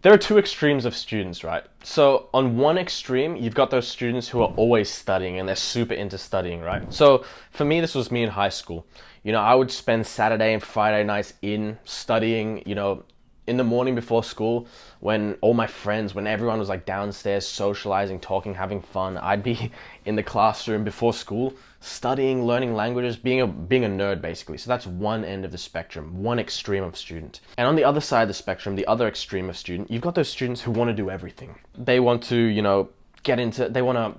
there are two extremes of students, right? So on one extreme, you've got those students who are always studying and they're super into studying, right? So for me, this was me in high school. I would spend Saturday and Friday nights in studying, in the morning before school, when all my friends, when everyone was like downstairs socializing, talking, having fun, I'd be in the classroom before school studying, learning languages, being a nerd basically. So that's one end of the spectrum, one extreme of student. And on the other side of the spectrum, the other extreme of student, you've got those students who want to do everything. They want to, they want to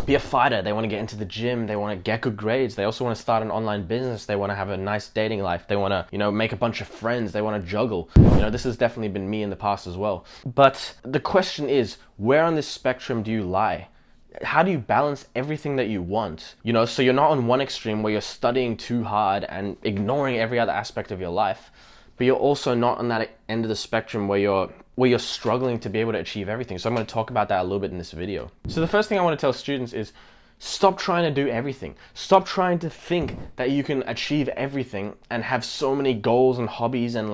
be a fighter, they want to get into the gym, they want to get good grades, they also want to start an online business, they want to have a nice dating life, they want to, make a bunch of friends, they want to juggle. This has definitely been me in the past as well. But the question is, where on this spectrum do you lie? How do you balance everything that you want? So you're not on one extreme where you're studying too hard and ignoring every other aspect of your life, but you're also not on that end of the spectrum where you're struggling to be able to achieve everything. So I'm going to talk about that a little bit in this video. So the first thing I want to tell students is stop trying to do everything. Stop trying to think that you can achieve everything and have so many goals and hobbies and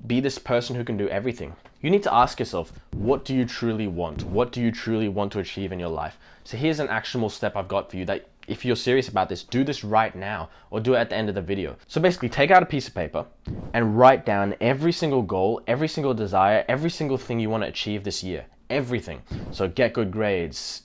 be this person who can do everything. You need to ask yourself, what do you truly want? What do you truly want to achieve in your life? So here's an actionable step I've got for you that if you're serious about this, do this right now or do it at the end of the video. So basically take out a piece of paper and write down every single goal, every single desire, every single thing you want to achieve this year. Everything. So get good grades,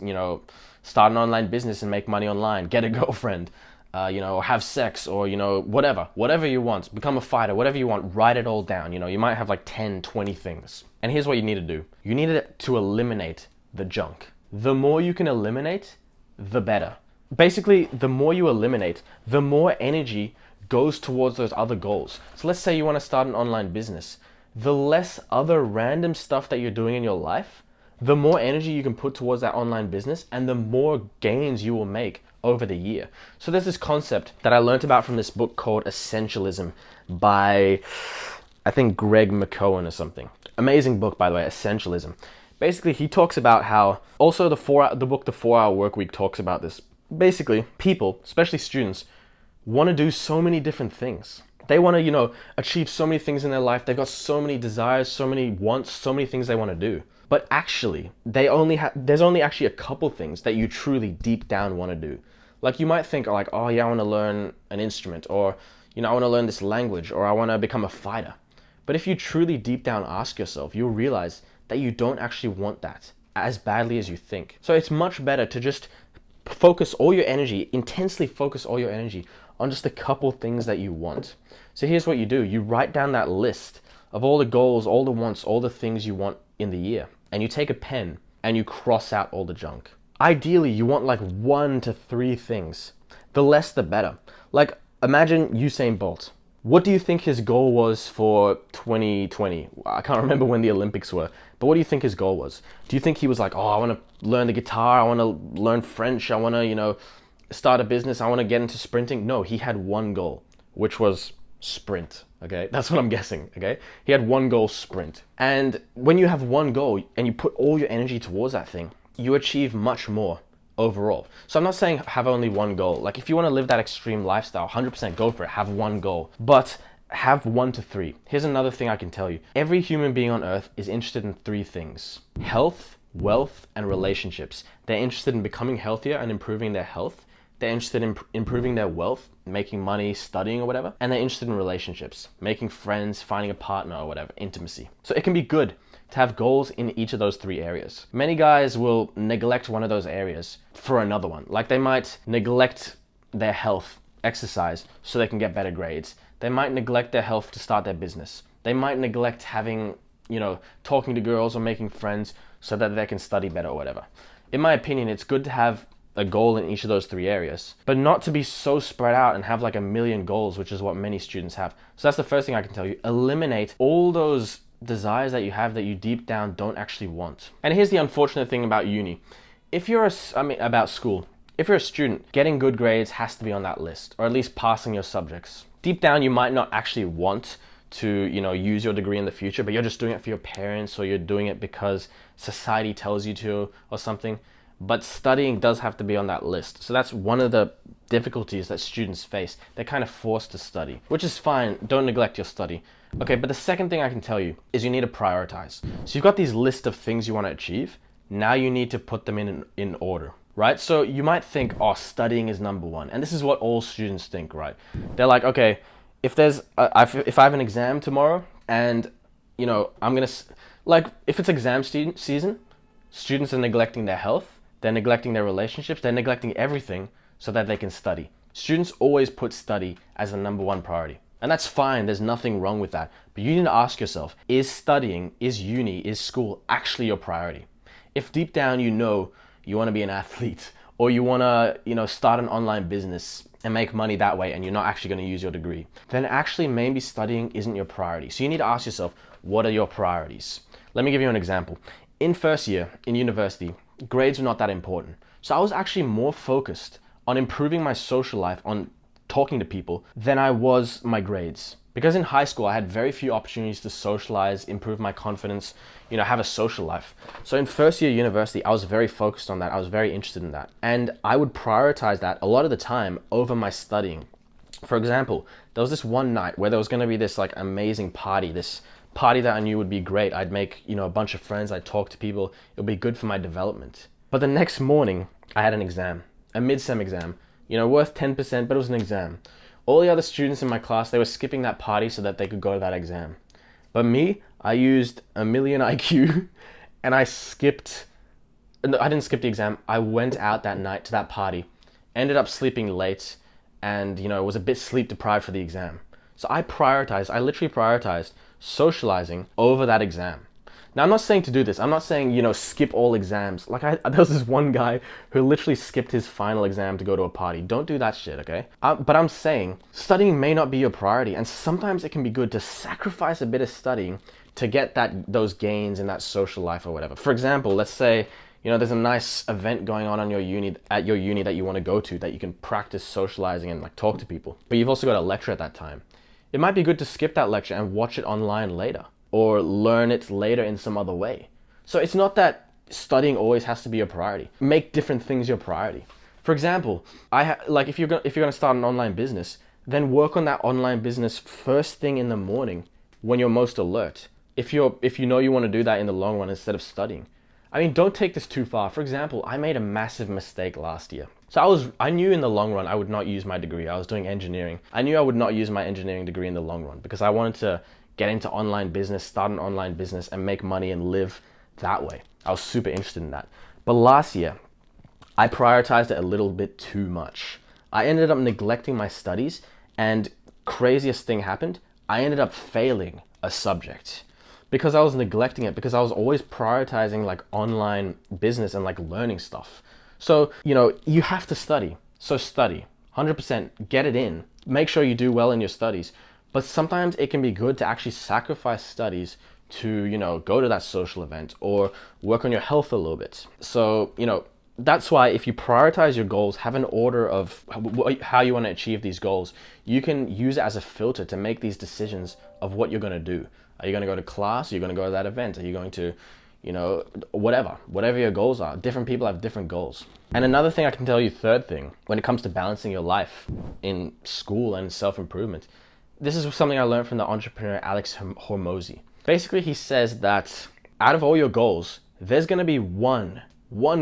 start an online business and make money online, get a girlfriend, or have sex, or, whatever you want, become a fighter, whatever you want, write it all down. You might have like 10, 20 things. And here's what you need to do. You need to eliminate the junk. The more you can eliminate, the better. Basically, the more you eliminate, the more energy goes towards those other goals. So let's say you want to start an online business. The less other random stuff that you're doing in your life, the more energy you can put towards that online business and the more gains you will make over the year. So there's this concept that I learned about from this book called Essentialism by, I think, Greg McKeown or something. Amazing book, by the way, Essentialism. Basically, he talks about how, also the book, The 4-Hour Workweek talks about this. Basically, people, especially students, want to do so many different things. They want to, achieve so many things in their life. They've got so many desires, so many wants, so many things they want to do. But actually, there's only actually a couple things that you truly deep down want to do. Like you might think like, oh yeah, I want to learn an instrument, or, I want to learn this language, or I want to become a fighter. But if you truly deep down ask yourself, you'll realize that you don't actually want that as badly as you think. So it's much better to just focus all your energy, intensely focus all your energy on just a couple things that you want. So here's what you do. You write down that list of all the goals, all the wants, all the things you want in the year. And you take a pen and you cross out all the junk. Ideally, you want like 1 to 3 things. The less, the better. Like imagine Usain Bolt. What do you think his goal was for 2020? I can't remember when the Olympics were, but what do you think his goal was? Do you think he was like, oh, I want to learn the guitar, I want to learn French, I want to, start a business, I want to get into sprinting? No, he had one goal, which was sprint, okay? That's what I'm guessing, okay? He had one goal, sprint. And when you have one goal and you put all your energy towards that thing, you achieve much more overall. So I'm not saying have only one goal. Like if you want to live that extreme lifestyle, 100% go for it, have one goal, but have 1 to 3. Here's another thing I can tell you. Every human being on earth is interested in 3 things: health, wealth, and relationships. They're interested in becoming healthier and improving their health. They're interested in improving their wealth, making money, studying or whatever. And they're interested in relationships, making friends, finding a partner or whatever, intimacy. So it can be good to have goals in each of those 3 areas. Many guys will neglect one of those areas for another one. Like they might neglect their health, exercise, so they can get better grades. They might neglect their health to start their business. They might neglect having, talking to girls or making friends so that they can study better or whatever. In my opinion, it's good to have a goal in each of those 3 areas, but not to be so spread out and have like a million goals, which is what many students have. So that's the first thing I can tell you. Eliminate all those desires that you have that you deep down don't actually want. And here's the unfortunate thing about uni. About school. If you're a student, getting good grades has to be on that list, or at least passing your subjects. Deep down, you might not actually want to, use your degree in the future, but you're just doing it for your parents, or you're doing it because society tells you to or something. But studying does have to be on that list. So that's one of the difficulties that students face. They're kind of forced to study, which is fine. Don't neglect your study. Okay, but the second thing I can tell you is you need to prioritize. So you've got these list of things you want to achieve. Now you need to put them in order, right? So you might think, oh, studying is number one. And this is what all students think, right? They're like, okay, if I have an exam tomorrow and, I'm going to, like, if it's exam season, students are neglecting their health, they're neglecting their relationships, they're neglecting everything so that they can study. Students always put study as the number one priority. And that's fine, there's nothing wrong with that. But you need to ask yourself, is studying, is uni, is school actually your priority? If deep down you know you want to be an athlete or you want to, start an online business and make money that way and you're not actually going to use your degree, then actually maybe studying isn't your priority. So you need to ask yourself, what are your priorities? Let me give you an example. In first year, in university, grades were not that important. So I was actually more focused on improving my social life, on talking to people, than I was my grades. Because in high school, I had very few opportunities to socialize, improve my confidence, have a social life. So in first year university, I was very focused on that. I was very interested in that. And I would prioritize that a lot of the time over my studying. For example, there was this one night where there was going to be this like amazing party, this party that I knew would be great. I'd make, a bunch of friends, I'd talk to people. It would be good for my development. But the next morning, I had an exam, a mid-sem exam, worth 10%, but it was an exam. All the other students in my class, they were skipping that party so that they could go to that exam. But me, I used a million IQ and I didn't skip the exam. I went out that night to that party, ended up sleeping late and, was a bit sleep deprived for the exam. So I literally prioritized socializing over that exam. Now, I'm not saying to do this. I'm not saying, skip all exams. Like, there was this one guy who literally skipped his final exam to go to a party. Don't do that shit, okay? But I'm saying studying may not be your priority, and sometimes it can be good to sacrifice a bit of studying to get those gains in that social life or whatever. For example, let's say, there's a nice event going on at your uni that you want to go to, that you can practice socializing and like talk to people. But you've also got a lecture at that time. It might be good to skip that lecture and watch it online later, or learn it later in some other way. So it's not that studying always has to be your priority. Make different things your priority. For example, if you're gonna start an online business, then work on that online business first thing in the morning when you're most alert. If you want to do that in the long run instead of studying. I mean, don't take this too far. For example, I made a massive mistake last year. So I knew in the long run I would not use my degree. I was doing engineering. I knew I would not use my engineering degree in the long run because I wanted to get into online business, start an online business and make money and live that way. I was super interested in that. But last year, I prioritized it a little bit too much. I ended up neglecting my studies and craziest thing happened. I ended up failing a subject because I was neglecting it, because I was always prioritizing like online business and like learning stuff. So, you have to study. So study, 100%, get it in. Make sure you do well in your studies. But sometimes it can be good to actually sacrifice studies to, go to that social event or work on your health a little bit. So, that's why if you prioritize your goals, have an order of how you want to achieve these goals, you can use it as a filter to make these decisions of what you're going to do. Are you going to go to class? Are you going to go to that event? Are you going to, whatever your goals are. Different people have different goals. And another thing I can tell you, third thing, when it comes to balancing your life in school and self-improvement, this is something I learned from the entrepreneur Alex Hormozi. Basically, he says that out of all your goals, there's going to be one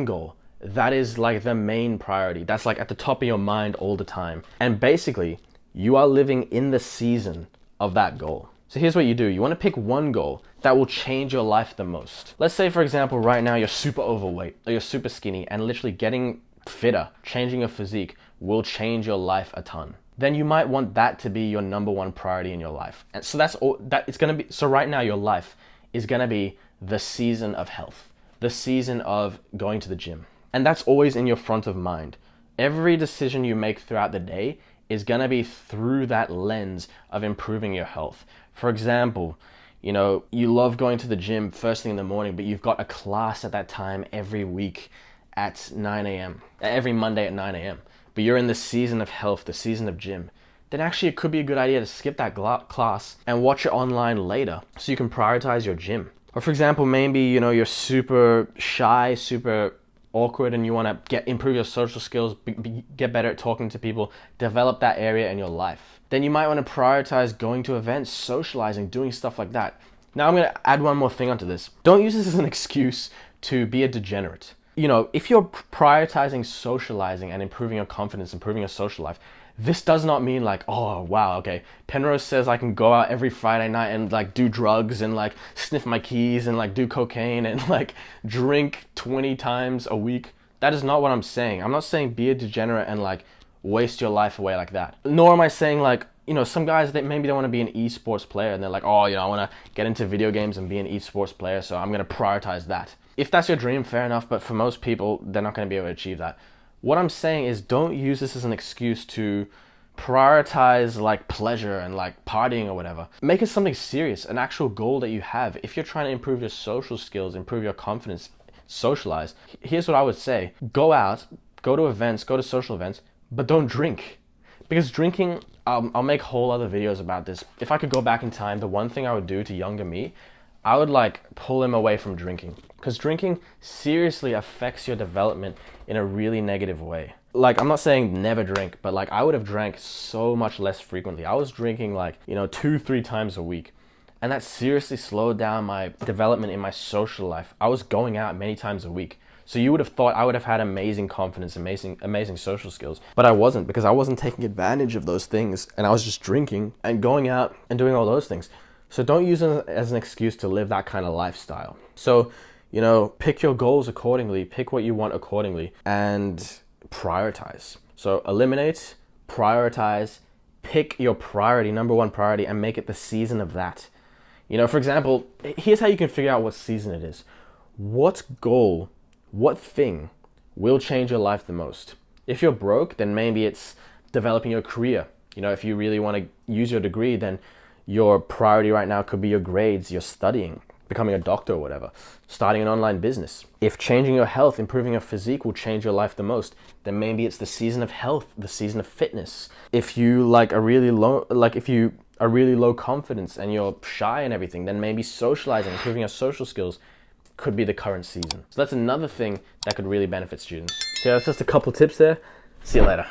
goal that is like the main priority. That's like at the top of your mind all the time. And basically, you are living in the season of that goal. So here's what you do. You want to pick one goal that will change your life the most. Let's say, for example, right now you're super overweight or you're super skinny, and literally getting fitter, changing your physique will change your life a ton. Then you might want that to be your number one priority in your life. And so that's all that it's going to be. So right now your life is going to be the season of health, the season of going to the gym. And that's always in your front of mind. Every decision you make throughout the day is going to be through that lens of improving your health. For example, you love going to the gym first thing in the morning, but you've got a class at that time every week at 9 a.m., every Monday at 9 a.m., but you're in the season of health, the season of gym, then actually it could be a good idea to skip that class and watch it online later so you can prioritize your gym. Or for example, maybe, you're super shy, super awkward and you want to improve your social skills, get better at talking to people, develop that area in your life, then you might want to prioritize going to events, socializing, doing stuff like that. Now I'm going to add one more thing onto this. Don't use this as an excuse to be a degenerate. You know, if you're prioritizing socializing and improving your confidence, improving your social life, this does not mean like, oh wow, okay, Penrose says I can go out every Friday night and like do drugs and like sniff my keys and like do cocaine and like drink 20 times a week. That is not what I'm saying. I'm not saying be a degenerate and like waste your life away like that. Nor am I saying like, you know, some guys that maybe they want to be an esports player and they're like, oh, you know, I want to get into video games and be an esports player, so I'm going to prioritize that. If that's your dream, fair enough, but for most people, they're not going to be able to achieve that. What I'm saying is don't use this as an excuse to prioritize like pleasure and like partying or whatever. Make it something serious, an actual goal that you have. If you're trying to improve your social skills, improve your confidence, socialize, here's what I would say. Go out, go to events, go to social events, but don't drink. Because drinking, I'll make whole other videos about this. If I could go back in time, the one thing I would do to younger me, I would like pull him away from drinking. Because drinking seriously affects your development in a really negative way. Like, I'm not saying never drink, but like I would have drank so much less frequently. I was drinking like, you know, 2-3 times a week. And that seriously slowed down my development in my social life. I was going out many times a week. So you would have thought I would have had amazing confidence, amazing social skills. But I wasn't, because I wasn't taking advantage of those things. And I was just drinking and going out and doing all those things. So don't use it as an excuse to live that kind of lifestyle. So, you know, pick your goals accordingly, pick what you want accordingly, and prioritize. So eliminate, prioritize, pick your priority, number one priority, and make it the season of that. You know, for example, here's how you can figure out what season it is. What goal, what thing will change your life the most? If you're broke, then maybe it's developing your career. You know, if you really want to use your degree, then your priority right now could be your grades, your studying, becoming a doctor or whatever, starting an online business. If changing your health, improving your physique will change your life the most, then maybe it's the season of health, the season of fitness. If you if you are really low confidence and you're shy and everything, then maybe socializing, improving your social skills could be the current season. So that's another thing that could really benefit students. So yeah, that's just a couple tips there. See you later.